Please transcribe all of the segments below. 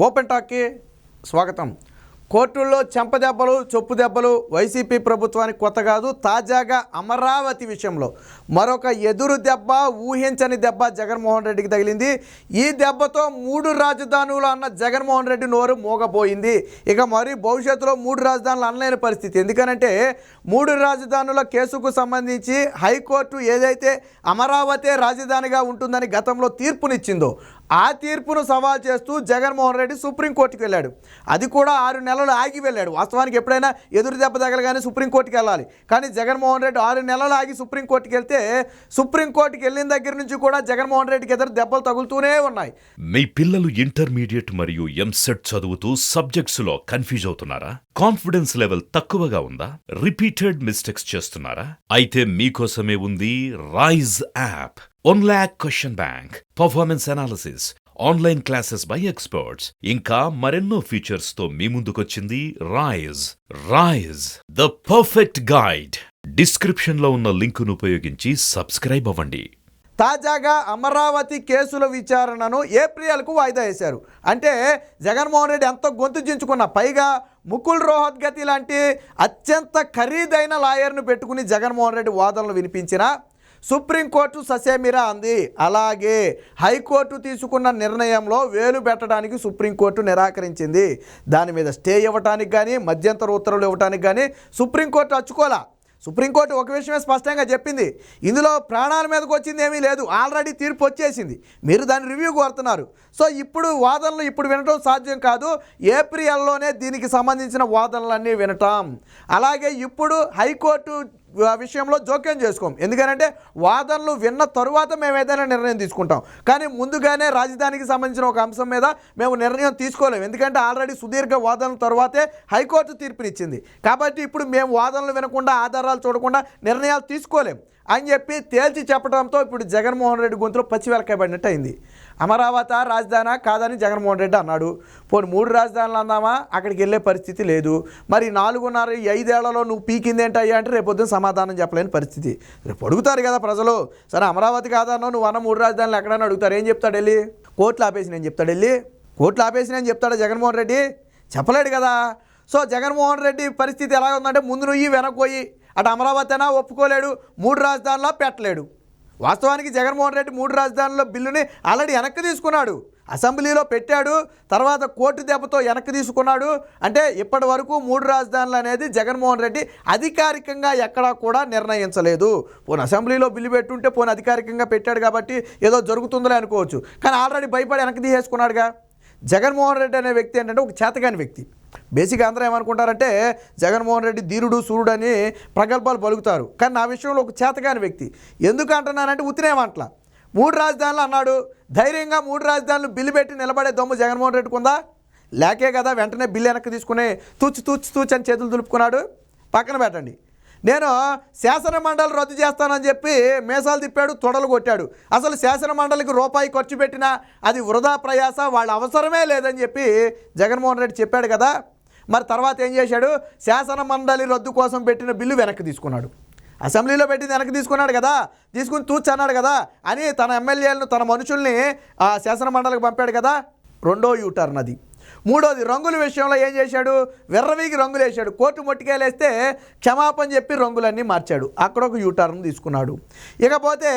Open టాక్కి స్వాగతం. కోర్టుల్లో చెంపదెబ్బలు చొప్పు దెబ్బలు వైసీపీ ప్రభుత్వానికి కొత్త కాదు. తాజాగా అమరావతి విషయంలో మరొక ఎదురు దెబ్బ, ఊహించని దెబ్బ జగన్మోహన్ రెడ్డికి తగిలింది. ఈ దెబ్బతో 3 రాజధానులు అన్న జగన్మోహన్ రెడ్డి నోరు మోగపోయింది. ఇక మరి భవిష్యత్తులో 3 రాజధానులు అనలేని పరిస్థితి. ఎందుకనంటే 3 రాజధానుల కేసుకు సంబంధించి హైకోర్టు ఏదైతే అమరావతి రాజధానిగా ఉంటుందని గతంలో తీర్పునిచ్చిందో ఆ తీర్పును సవాల్ చేస్తూ జగన్మోహన్ రెడ్డి సుప్రీంకోర్టుకి వెళ్ళాడు. అది కూడా 6 నెలలు ఆగి వెళ్ళాడు. వాస్తవానికి ఎప్పుడైనా ఎదురు దెబ్బ తగలగానే సుప్రీంకోర్టుకి వెళ్ళాలి. కానీ జగన్మోహన్ రెడ్డి 6 నెలలు ఆగి సుప్రీంకోర్టుకి వెళ్తే సుప్రీంకోర్టుకి వెళ్ళిన దగ్గర నుంచి కూడా జగన్మోహన్ రెడ్డికి ఎదురు దెబ్బలు తగులుతూనే ఉన్నాయి. మీ పిల్లలు ఇంటర్మీడియట్ మరియు ఎంసెట్ చదువుతూ సబ్జెక్ట్స్ లో కన్ఫ్యూజ్ అవుతున్నారా? కాన్ఫిడెన్స్ లెవెల్ తక్కువగా ఉందా? రిపీటెడ్ మిస్టేక్స్ చేస్తున్నారా? అయితే మీకోసమే ఉంది Rise app. 1 lakh question bank, performance analysis, online classes by experts, ఇంకా మరెన్నో ఫీచర్స్ తో మీ ముందుకొచ్చింది Rise the perfect guide. Description లో ఉన్న లింకును ఉపయోగించి సబ్స్క్రైబ్ అవ్వండి. తాజాగా అమరావతి కేసుల విచారణను ఏప్రిల్కు వాయిదా వేశారు. అంటే జగన్మోహన్ రెడ్డి ఎంతో గొంతు చించుకున్న, పైగా ముకుల్ రోహత్గతి లాంటి అత్యంత ఖరీదైన లాయర్ను పెట్టుకుని జగన్మోహన్ రెడ్డి వాదనలు వినిపించిన సుప్రీంకోర్టు ససేమిరా అంది. అలాగే హైకోర్టు తీసుకున్న నిర్ణయంలో వేలు పెట్టడానికి సుప్రీంకోర్టు నిరాకరించింది. దాని మీద స్టే ఇవ్వటానికి కానీ మధ్యంతర ఉత్తర్వులు ఇవ్వటానికి కానీ సుప్రీంకోర్టు అచ్చుకోలా. సుప్రీంకోర్టు ఒక విషయమే స్పష్టంగా చెప్పింది, ఇందులో ప్రాణాల మీదకి వచ్చింది ఏమీ లేదు, ఆల్రెడీ తీర్పు వచ్చేసింది, మీరు దాన్ని రివ్యూ కోరుతున్నారు. సో ఇప్పుడు వాదనలు ఇప్పుడు వినటం సాధ్యం కాదు. ఏప్రిల్లోనే దీనికి సంబంధించిన వాదనలన్నీ వినటం. అలాగే ఇప్పుడు హైకోర్టు విషయంలో జోక్యం చేసుకోం. ఎందుకంటే వాదనలు విన్న తరువాత మేము ఏదైనా నిర్ణయం తీసుకుంటాం. కానీ ముందుగానే రాజధానికి సంబంధించిన ఒక అంశం మీద మేము నిర్ణయం తీసుకోలేము. ఎందుకంటే ఆల్రెడీ సుదీర్ఘ వాదనల తరువాతే హైకోర్టు తీర్పునిచ్చింది. కాబట్టి ఇప్పుడు మేము వాదనలు వినకుండా, ఆధారాలు చూడకుండా నిర్ణయాలు తీసుకోలేం అని చెప్పి తేల్చి చెప్పడంతో ఇప్పుడు జగన్మోహన్ రెడ్డి గొంతులో పచ్చి వెలకాయబడినట్టు అయింది. అమరావతి రాజధాని కాదని జగన్మోహన్ రెడ్డి అన్నాడు. పోనీ 3 రాజధానులు అందామా, అక్కడికి వెళ్ళే పరిస్థితి లేదు. మరి 4.5 ఏళ్లలో నువ్వు పీకిందేంటయ్యా అంటే రేపొద్దున సమాధానం చెప్పలేని పరిస్థితి. రేపు అడుగుతారు కదా ప్రజలు, సరే అమరావతి కాదన్నావు, నువ్వు అన్న 3 రాజధానులు ఎక్కడైనా అడుగుతారు. ఏం చెప్తాడు వెళ్ళి? కోర్టులు ఆపేసి నేను చెప్తాడు వెళ్ళి? కోర్టులు ఆపేసి నేను చెప్తాడా జగన్మోహన్ రెడ్డి? చెప్పలేడు కదా. సో జగన్మోహన్ రెడ్డి పరిస్థితి ఎలా ఉందంటే ముందు నుయ్యి వెనక్కి అటు అమరావతి అయినా ఒప్పుకోలేడు, 3 రాజధానులా పెట్టలేడు. వాస్తవానికి జగన్మోహన్ రెడ్డి 3 రాజధానుల బిల్లుని ఆల్రెడీ వెనక్కి తీసుకున్నాడు. అసెంబ్లీలో పెట్టాడు, తర్వాత కోర్టు దెబ్బతో వెనక్కి తీసుకున్నాడు. అంటే ఇప్పటి వరకు 3 రాజధానులు అనేది జగన్మోహన్ రెడ్డి అధికారికంగా ఎక్కడా కూడా నిర్ణయించలేదు. పోనీ అసెంబ్లీలో బిల్లు పెట్టుంటే పోనీ అధికారికంగా పెట్టాడు కాబట్టి ఏదో జరుగుతుందో అనుకోవచ్చు. కానీ ఆల్రెడీ భయపడి వెనక్కి తీసేసుకున్నాడుగా. జగన్మోహన్ రెడ్డి అనే వ్యక్తి ఏంటంటే ఒక చేతగాని వ్యక్తి. బేసిక్గా అందరూ ఏమనుకుంటారంటే జగన్మోహన్ రెడ్డి ధీరుడు సూర్యుడు అని ప్రగల్భాలు పలుకుతారు. కానీ నా విషయంలో ఒక చేతగాని వ్యక్తి. ఎందుకు అంటున్నానంటే ఉత్తినేమంట్లా 3 రాజధానులు అన్నాడు. ధైర్యంగా 3 రాజధానులు బిల్లు పెట్టి నిలబడే దమ్ము జగన్మోహన్ రెడ్డికి ఉందా? లేకే కదా వెంటనే బిల్లు వెనక్కి తీసుకుని తూచి అని చేతులు దులుపుకున్నాడు. పక్కన పెట్టండి. నేను శాసన మండలి రద్దు చేస్తానని చెప్పి మేసాలు తిప్పాడు, తొడలు కొట్టాడు. అసలు శాసన మండలికి రూపాయి ఖర్చు పెట్టినా అది వృధా ప్రయాస, వాళ్ళ అవసరమే లేదని చెప్పి జగన్మోహన్ రెడ్డి చెప్పాడు కదా. మరి తర్వాత ఏం చేశాడు? శాసన మండలి రద్దు కోసం పెట్టిన బిల్లు వెనక్కి తీసుకున్నాడు. అసెంబ్లీలో పెట్టింది వెనక్కి తీసుకున్నాడు కదా, తీసుకుని తూచి అన్నాడు కదా అని తన ఎమ్మెల్యేలను, తన మనుషుల్ని ఆ శాసన మండలికి పంపాడు కదా. రెండో యూటర్న్ అది. మూడోది రంగుల విషయంలో ఏం చేశాడు? విర్రవీగి రంగులు వేశాడు. కోర్టు మొట్టికాయలేస్తే క్షమాపణ చెప్పి రంగులన్నీ మార్చాడు. అక్కడ ఒక యూటర్న్ తీసుకున్నాడు. ఇకపోతే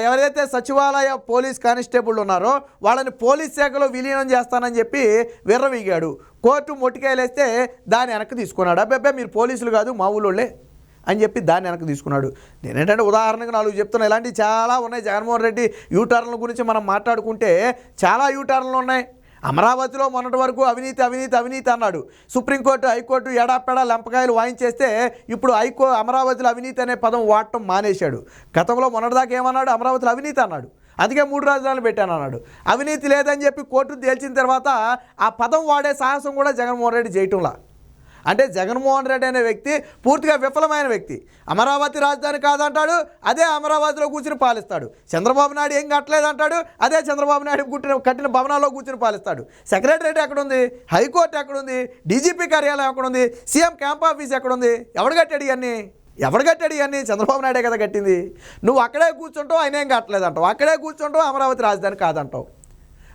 ఎవరైతే సచివాలయ పోలీస్ కానిస్టేబుల్ ఉన్నారో వాళ్ళని పోలీస్ శాఖలో విలీనం చేస్తానని చెప్పి విర్రవీగాడు. కోర్టు మొట్టికాయలేస్తే దాన్ని వెనక్కి తీసుకున్నాడు. అబ్బాయి మీరు పోలీసులు కాదు మా ఊళ్ళోళ్ళే అని చెప్పి దాన్ని వెనక్కి తీసుకున్నాడు. నేనేంటంటే ఉదాహరణకు 4 చెప్తున్నా. ఇలాంటివి చాలా ఉన్నాయి. జగన్మోహన్ రెడ్డి యూటర్న్ల గురించి మనం మాట్లాడుకుంటే చాలా యూటర్న్లు ఉన్నాయి. అమరావతిలో మొన్నటి వరకు అవినీతి అన్నాడు. సుప్రీంకోర్టు, హైకోర్టు ఎడాపెడా లంపకాయలు వాయించేస్తే ఇప్పుడు అమరావతిలో అవినీతి అనే పదం వాడటం మానేశాడు. గతంలో మొన్నటిదాకా ఏమన్నాడు? అమరావతిలో అవినీతి అన్నాడు. అందుకే 3 రాజధానులు పెట్టాను అన్నాడు. అవినీతి లేదని చెప్పి కోర్టు తేల్చిన తర్వాత ఆ పదం వాడే సాహసం కూడా జగన్మోహన్ రెడ్డి చేయటంలా. అంటే జగన్మోహన్ రెడ్డి అనే వ్యక్తి పూర్తిగా విఫలమైన వ్యక్తి. అమరావతి రాజధాని కాదంటాడు, అదే అమరావతిలో కూర్చుని పాలిస్తాడు. చంద్రబాబు నాయుడు ఏం కట్టలేదంటాడు, అదే చంద్రబాబు నాయుడు కట్టిన భవనాల్లో కూర్చుని పాలిస్తాడు. సెక్రటరేట్ ఎక్కడుంది? హైకోర్టు ఎక్కడుంది? డీజీపీ కార్యాలయం ఎక్కడుంది? సీఎం క్యాంప్ ఆఫీస్ ఎక్కడుంది? ఎవడు కట్టాడు ఇవన్నీ? చంద్రబాబు నాయుడే కదా కట్టింది. నువ్వు అక్కడే కూర్చుంటావు, ఆయన ఏం కట్టలేదంటావు. అక్కడే కూర్చుంటావు, అమరావతి రాజధాని కాదంటావు.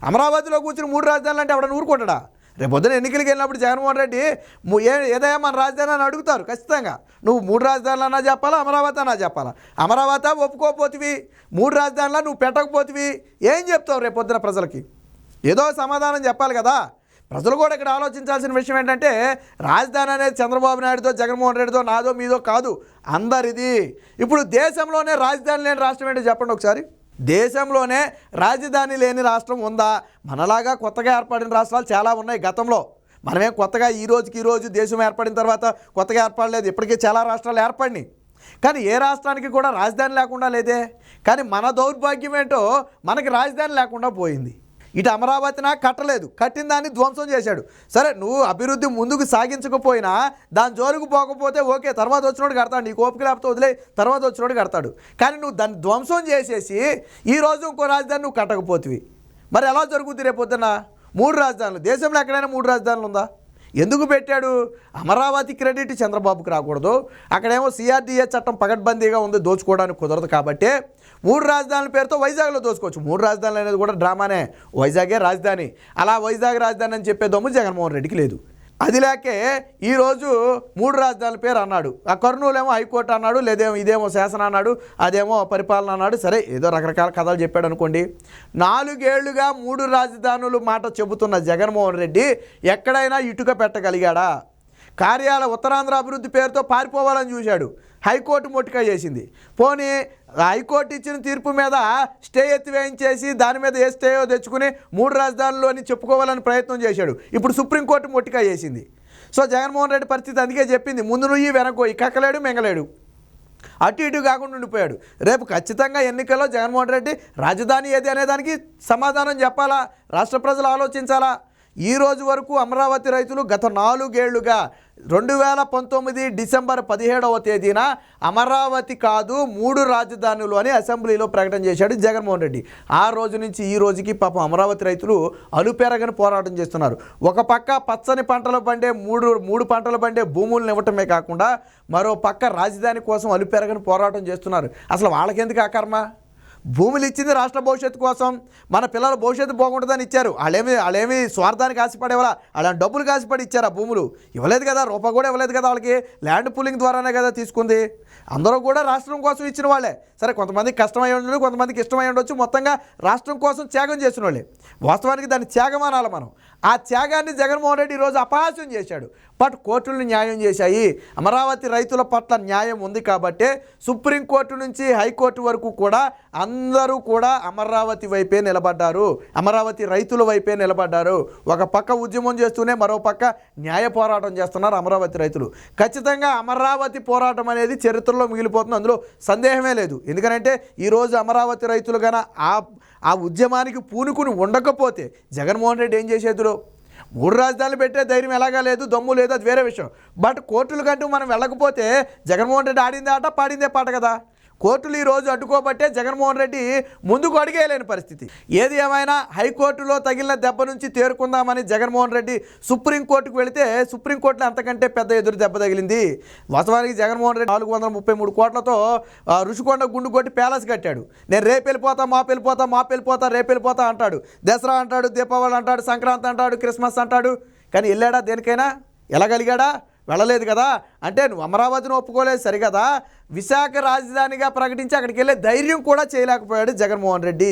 అమరావతిలో కూర్చుని 3 రాజధానులు అంటే ఎవడన్నా ఊరుకుంటాడా? రేపు పొద్దున ఎన్నికలకు వెళ్ళినప్పుడు జగన్మోహన్ రెడ్డి ఏదైనా మన రాజధాని అని అడుగుతారు ఖచ్చితంగా. నువ్వు 3 రాజధానులు అన్నా చెప్పాలా, అమరావతి అన్నా చెప్పాలా? అమరావతి ఒప్పుకోపోతివి, 3 రాజధానులు నువ్వు పెట్టకపోతివి, ఏం చెప్తావు రేపు పొద్దున ప్రజలకి? ఏదో సమాధానం చెప్పాలి కదా. ప్రజలు కూడా ఇక్కడ ఆలోచించాల్సిన విషయం ఏంటంటే, రాజధాని అనేది చంద్రబాబు నాయుడుతో, జగన్మోహన్ రెడ్డితో, నాదో మీదో కాదు, అందరిది. ఇప్పుడు దేశంలోనే రాజధాని లేని రాష్ట్రం ఏంటో చెప్పండి ఒకసారి. దేశంలోనే రాజధాని లేని రాష్ట్రం ఉందా? మనలాగా కొత్తగా ఏర్పడిన రాష్ట్రాలు చాలా ఉన్నాయి గతంలో. మనమేం కొత్తగా ఈ రోజు దేశం ఏర్పడిన తర్వాత కొత్తగా ఏర్పడలేదు, ఇప్పటికే చాలా రాష్ట్రాలు ఏర్పడినాయి. కానీ ఏ రాష్ట్రానికి కూడా రాజధాని లేకుండా లేదే. కానీ మన దౌర్భాగ్యం ఏంటో, మనకి రాజధాని లేకుండా పోయింది. ఇటు అమరావతినా కట్టలేదు, కట్టిన దాన్ని ధ్వంసం చేశాడు. సరే, నువ్వు అభివృద్ధి ముందుకు సాగించకపోయినా దాని జోలికి పోకపోతే ఓకే, తర్వాత వచ్చినోడు కడతాడు, నీకు ఓపిక లేకపోతే వదిలే, తర్వాత వచ్చినోడు కడతాడు. కానీ నువ్వు దాన్ని ధ్వంసం చేసేసి ఈరోజు ఇంకో రాజధాని నువ్వు కట్టకపోతివి, మరి ఎలా జరుగుతుంది రేపు పొద్దున్న? 3 రాజధానులు, దేశంలో ఎక్కడైనా 3 రాజధానులు ఉందా? ఎందుకు పెట్టాడు? అమరావతి క్రెడిట్ చంద్రబాబుకి రాకూడదు, అక్కడేమో సిఆర్డీఏ చట్టం పకడ్బందీగా ఉంది, దోచుకోవడానికి కుదరదు. కాబట్టి 3 రాజధానుల పేరుతో వైజాగ్లో దోచుకోవచ్చు. 3 రాజధానులు అనేది కూడా డ్రామానే, వైజాగే రాజధాని. అలా వైజాగ్ రాజధాని అని చెప్పే దమ్ము జగన్మోహన్ రెడ్డికి లేదు. అది లేకే ఈరోజు 3 రాజధానుల పేరు అన్నాడు. ఆ కర్నూలేమో హైకోర్టు అన్నాడు, లేదేమో ఇదేమో శాసనం అన్నాడు, అదేమో పరిపాలన అన్నాడు. సరే, ఏదో రకరకాల కథలు చెప్పాడు అనుకోండి. 4 ఏళ్లుగా 3 రాజధానులు మాట చెబుతున్న జగన్మోహన్ రెడ్డి ఎక్కడైనా ఇటుక పెట్టగలిగాడా? కార్యాలయ ఉత్తరాంధ్ర అభివృద్ధి పేరుతో పారిపోవాలని చూశాడు, హైకోర్టు మొట్టికాయ చేసింది. పోనీ హైకోర్టు ఇచ్చిన తీర్పు మీద స్టే ఎత్తివేయించేసి దాని మీద ఏ స్టేయో తెచ్చుకుని 3 రాజధానులు అని చెప్పుకోవాలని ప్రయత్నం చేశాడు. ఇప్పుడు సుప్రీంకోర్టు మొట్టికాయ చేసింది. సో జగన్మోహన్ రెడ్డి పరిస్థితి అందుకే చెప్పింది, ముందు నుయ్యి వెనక్కోయి, కక్కలేడు మెంగలేడు, అటు ఇటు కాకుండా ఉండిపోయాడు. రేపు ఖచ్చితంగా ఎన్నికల్లో జగన్మోహన్ రెడ్డి రాజధాని ఏది అనేదానికి సమాధానం చెప్పాలా, రాష్ట్ర ప్రజలు ఆలోచించాలా. ఈ రోజు వరకు అమరావతి రైతులు గత 4 ఏళ్లుగా 2019 డిసెంబర్ 17వ తేదీన అమరావతి కాదు 3 రాజధానులు అని అసెంబ్లీలో ప్రకటన చేశాడు జగన్మోహన్ రెడ్డి. ఆ రోజు నుంచి ఈ రోజుకి పాపం అమరావతి రైతులు అలుపెరగని పోరాటం చేస్తున్నారు. ఒక పక్క పచ్చని పంటలు పండే మూడు పంటలు పండే భూములను ఇవ్వటమే కాకుండా మరో పక్క రాజధాని కోసం అలుపెరగని పోరాటం చేస్తున్నారు. అసలు వాళ్ళకెందుకు ఆ కర్మ? భూములు ఇచ్చింది రాష్ట్ర భవిష్యత్తు కోసం, మన పిల్లల భవిష్యత్తు బాగుంటుందని ఇచ్చారు. వాళ్ళేమి స్వార్థానికి ఆశపడేవాళ్ళ, వాళ్ళ డబ్బులు ఆశపడి ఇచ్చారు. ఆ భూములు ఇవ్వలేదు కదా, రూపాయి కూడా ఇవ్వలేదు కదా వాళ్ళకి, ల్యాండ్ పూలింగ్ ద్వారానే కదా తీసుకుంది. అందరూ కూడా రాష్ట్రం కోసం ఇచ్చిన వాళ్ళే. సరే, కొంతమందికి కష్టమై ఉండొచ్చు, కొంతమందికి ఇష్టమై ఉండొచ్చు, మొత్తంగా రాష్ట్రం కోసం త్యాగం చేసిన వాళ్ళే. వాస్తవానికి దాన్ని త్యాగం అనాలి మనం. ఆ త్యాగాన్ని జగన్మోహన్ రెడ్డి ఈరోజు అపహాస్యం చేశాడు. బట్ కోర్టులను న్యాయం చేశాయి. అమరావతి రైతుల పట్ల న్యాయం ఉంది కాబట్టి సుప్రీంకోర్టు నుంచి హైకోర్టు వరకు కూడా అందరూ కూడా అమరావతి వైపే నిలబడ్డారు, అమరావతి రైతుల వైపే నిలబడ్డారు. ఒక పక్క ఉద్యమం చేస్తూనే మరో పక్క న్యాయ పోరాటం చేస్తున్నారు అమరావతి రైతులు. ఖచ్చితంగా అమరావతి పోరాటం అనేది చరిత్రలో మిగిలిపోతుంది, అందులో సందేహమే లేదు. ఎందుకంటే ఈరోజు అమరావతి రైతులు కన్నా ఆ ఉద్యమానికి పూనుకుని ఉండకపోతే జగన్మోహన్ రెడ్డి ఏం చేసేదిలో? 3 రాజధానులు పెట్టే ధైర్యం ఎలాగా లేదు, దమ్ము లేదు, అది వేరే విషయం. బట్ కోర్టుల కంటూ మనం వెళ్ళకపోతే జగన్మోహన్ రెడ్డి ఆడిందే ఆట, పాడిందే పాట కదా. కోర్టులు ఈరోజు అడ్డుకోబట్టే జగన్మోహన్ రెడ్డి ముందుకు అడిగేయలేని పరిస్థితి. ఏది ఏమైనా హైకోర్టులో తగిలిన దెబ్బ నుంచి తేరుకుందామని జగన్మోహన్ రెడ్డి సుప్రీంకోర్టుకు వెళితే సుప్రీంకోర్టులో అంతకంటే పెద్ద ఎదురు దెబ్బ తగిలింది. వాస్తవానికి జగన్మోహన్ రెడ్డి 433 కోట్లతో రుషికొండ గుండు కొట్టి ప్యాలెస్ కట్టాడు. నేను రేపు వెళ్ళిపోతా, మాపు వెళ్ళిపోతా అంటాడు. దసరా అంటాడు, దీపావళి అంటాడు, సంక్రాంతి అంటాడు, క్రిస్మస్ అంటాడు. కానీ వెళ్ళాడా దేనికైనా? వెళ్ళగలిగాడా? వెళ్ళలేదు కదా. అంటే నువ్వు అమరావతిని ఒప్పుకోలేదు సరికదా, విశాఖ రాజధానిగా ప్రకటించి అక్కడికి వెళ్ళే ధైర్యం కూడా చేయలేకపోయాడు జగన్మోహన్ రెడ్డి.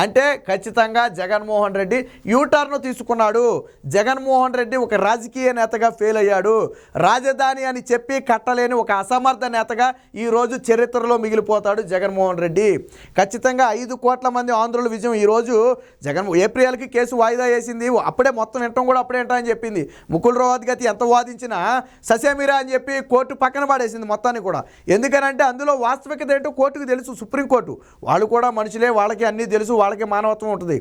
అంటే ఖచ్చితంగా జగన్మోహన్ రెడ్డి యూటర్న్ తీసుకున్నాడు. జగన్మోహన్ రెడ్డి ఒక రాజకీయ నేతగా ఫెయిల్ అయ్యాడు. రాజధాని అని చెప్పి కట్టలేని ఒక అసమర్థ నేతగా ఈరోజు చరిత్రలో మిగిలిపోతాడు జగన్మోహన్ రెడ్డి. ఖచ్చితంగా 5 కోట్ల మంది ఆంధ్రుల విజయం. ఈరోజు ఏప్రిల్కి కేసు వాయిదా వేసింది. అప్పుడే మొత్తం వింటాం కూడా అప్పుడే వింటా అని చెప్పింది. ముకుల్ రోహత్ గతి ఎంత వాదించినా ససేమిరా అని చెప్పి కోర్టు పక్కన పడేసింది మొత్తాన్ని కూడా. ఎందుకనంటే అందులో వాస్తవికత ఏంటో కోర్టుకు తెలుసు. సుప్రీంకోర్టు వాళ్ళు కూడా మనుషులే, వాళ్ళకి అన్నీ తెలుసు, వాళ్ళకి మానవత్వం ఉంటుంది.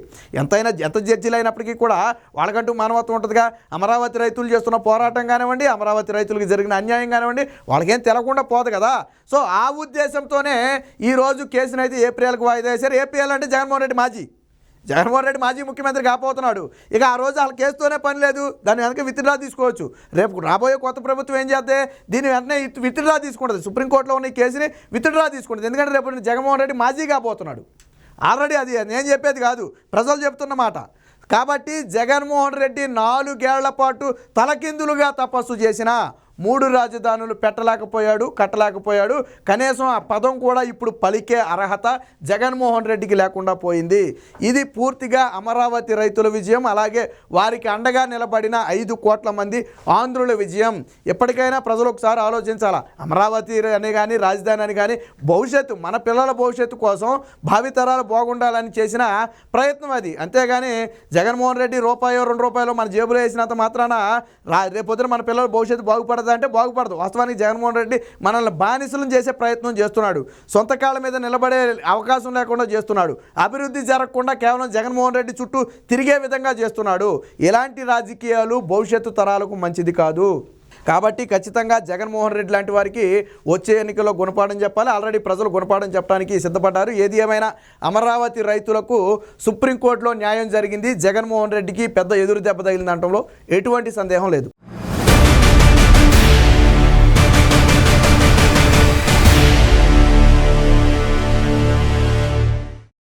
ఎంత జడ్జీలు అయినప్పటికీ కూడా వాళ్ళకంటూ మానవత్వం ఉంటుందిగా. అమరావతి రైతులు చేస్తున్న పోరాటం కానివ్వండి, అమరావతి రైతులకు జరిగిన అన్యాయం కానివ్వండి, వాళ్ళకేం తెలకుండా పోదు కదా. సో ఆ ఉద్దేశంతోనే ఈరోజు కేసునైతే ఏప్రిల్కి వాయిదా వేశారు. ఏపీఎల్ అంటే జగన్మోహన్ రెడ్డి మాజీ ముఖ్యమంత్రి కాబోతున్నాడు. ఇక ఆ రోజు వాళ్ళ కేసుతోనే పని లేదు, దాన్ని వెనక విత్డ్రా తీసుకోవచ్చు. రేపు రాబోయే కొత్త ప్రభుత్వం ఏం చేస్తే దీన్ని వెంటనే విత్డ్రా తీసుకుంటుంది. సుప్రీంకోర్టులో ఉన్న ఈ కేసుని విత్డ్రా తీసుకుంటుంది. ఎందుకంటే రేపు జగన్మోహన్ రెడ్డి మాజీ కాబోతున్నాడు. ఆల్రెడీ అది నేను చెప్పేది కాదు, ప్రజలు చెప్తున్న మాట. కాబట్టి జగన్మోహన్ రెడ్డి 4 ఏళ్ల పాటు తలకిందులుగా తపస్సు చేసిన 3 రాజధానులు పెట్టలేకపోయాడు, కట్టలేకపోయాడు. కనీసం ఆ పదం కూడా ఇప్పుడు పలికే అర్హత జగన్మోహన్ రెడ్డికి లేకుండా పోయింది. ఇది పూర్తిగా అమరావతి రైతుల విజయం, అలాగే వారికి అండగా నిలబడిన 5 కోట్ల మంది ఆంధ్రుల విజయం. ఎప్పటికైనా ప్రజలు ఒకసారి ఆలోచించాలా. అమరావతి అని కానీ రాజధాని అని కానీ భవిష్యత్తు, మన పిల్లల భవిష్యత్తు కోసం భావితరాలు బాగుండాలని చేసిన ప్రయత్నం అది. అంతేగాని జగన్మోహన్ రెడ్డి రూపాయో 2 రూపాయలు మన జేబులో వేసినంత మాత్రాన రేపొద్దున మన పిల్లల భవిష్యత్తు బాగుపడదు అంటే బాగుపడదు. వాస్తవానికి జగన్మోహన్ రెడ్డి మనల్ని బానిసలను చేసే ప్రయత్నం చేస్తున్నాడు. సొంత కాళ్ళ మీద నిలబడే అవకాశం లేకుండా చేస్తున్నాడు. అభివృద్ధి జరగకుండా కేవలం జగన్మోహన్ రెడ్డి చుట్టూ తిరిగే విధంగా చేస్తున్నాడు. ఇలాంటి రాజకీయాలు భవిష్యత్తు తరాలకు మంచిది కాదు. కాబట్టి ఖచ్చితంగా జగన్మోహన్ రెడ్డి లాంటి వారికి వచ్చే ఎన్నికల్లో గుణపాఠం చెప్పాలి. ఆల్రెడీ ప్రజలు గుణపాఠం చెప్పడానికి సిద్ధపడ్డారు. ఏది ఏమైనా అమరావతి రైతులకు సుప్రీంకోర్టులో న్యాయం జరిగింది. జగన్మోహన్ రెడ్డికి పెద్ద ఎదురు దెబ్బ తగిలిందనటంలో ఎటువంటి సందేహం లేదు.